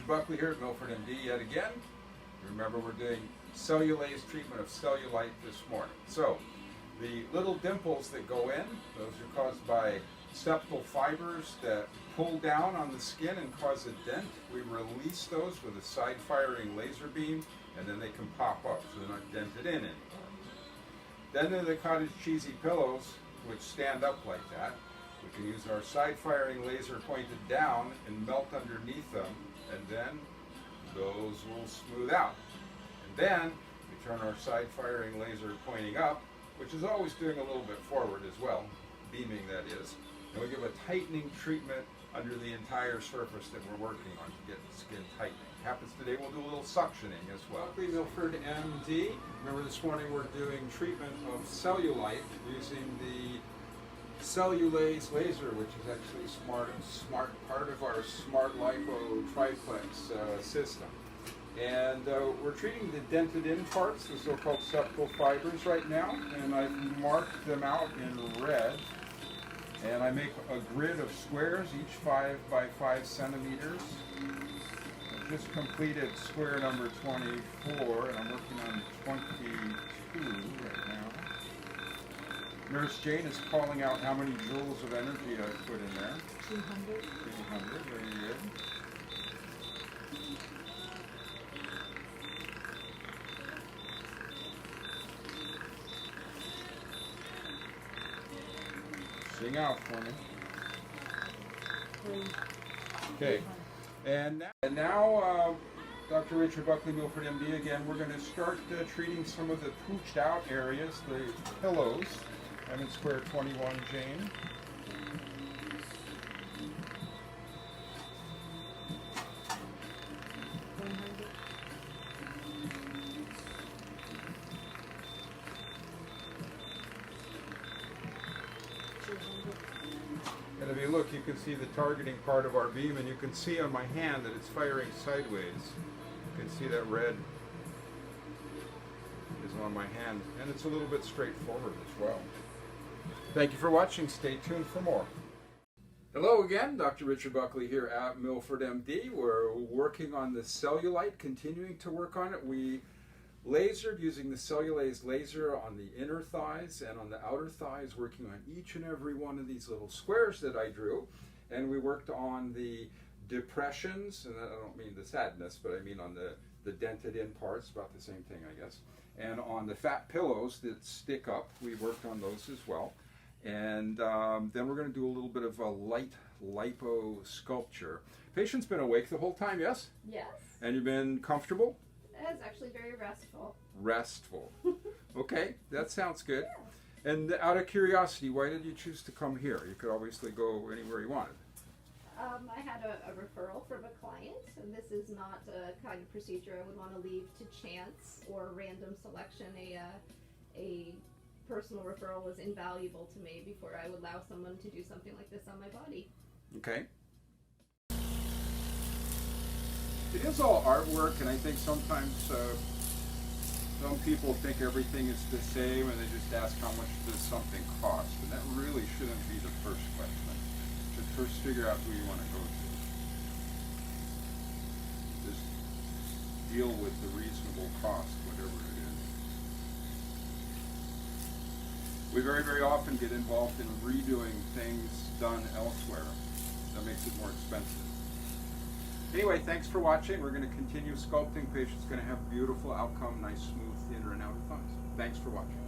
Richard Buckley here at MilfordMD yet again. Remember, we're doing Cellulaze treatment of cellulite this morning. So, the little dimples that go in, those are caused by septal fibers that pull down on the skin and cause a dent. We release those with a side-firing laser beam, and then they can pop up, so they're not dented in anymore. Then there are the cottage cheesy pillows, which stand up like that. We can use our side-firing laser pointed down and melt underneath them, and then those will smooth out. And then we turn our side-firing laser pointing up, which is always doing a little bit forward as well, beaming that is. And we give a tightening treatment under the entire surface that we're working on to get the skin tightening. Happens today, we'll do a little suctioning as well. Buckley, MilfordMD. Remember, this morning we're doing treatment of cellulite using the Cellulaze laser, which is actually smart part of our smart lipo triplex system. And we're treating the dented in parts, the so-called septal fibers right now, and I've marked them out in red. And I make a grid of squares, each 5 by 5 centimeters. I just completed square number 24, and I'm working on 22 right now. Nurse Jane is calling out how many joules of energy I put in there. 200. 200, very good. Sing out for me. 3. Okay. And now Dr. Richard Buckley, MilfordMD again, we're going to start treating some of the pooched out areas, the pillows. I'm in square 21, Jane. And if you look, you can see the targeting part of our beam, and you can see on my hand that it's firing sideways. You can see that red is on my hand, and it's a little bit straightforward as well. Thank you for watching. Stay tuned for more. Hello again, Dr. Richard Buckley here at MilfordMD. We're working on the cellulite, continuing to work on it. We lasered using the Cellulaze laser on the inner thighs and on the outer thighs, working on each and every one of these little squares that I drew. And we worked on the depressions, and I don't mean the sadness, but I mean on the dented in parts, about the same thing, I guess. And on the fat pillows that stick up, we worked on those as well. And then we're going to do a little bit of a light lipo sculpture. Patient's been awake the whole time, yes? Yes. And you've been comfortable? It's actually very restful. Restful. Okay, that sounds good. Yeah. And out of curiosity, why did you choose to come here? You could obviously go anywhere you wanted. I had a referral from a client, and this is not a kind of procedure I would want to leave to chance or random selection. A personal referral was invaluable to me before I would allow someone to do something like this on my body. Okay. It is all artwork, and I think sometimes some people think everything is the same, and they just ask how much does something cost, and that really shouldn't be the first question. You should first figure out who you want to go to. Just deal with the reasonable cost, whatever it is. We very, very often get involved in redoing things done elsewhere. That makes it more expensive. Anyway, thanks for watching. We're going to continue sculpting. Patient's going to have beautiful outcome, nice smooth inner and outer thighs. Thanks for watching.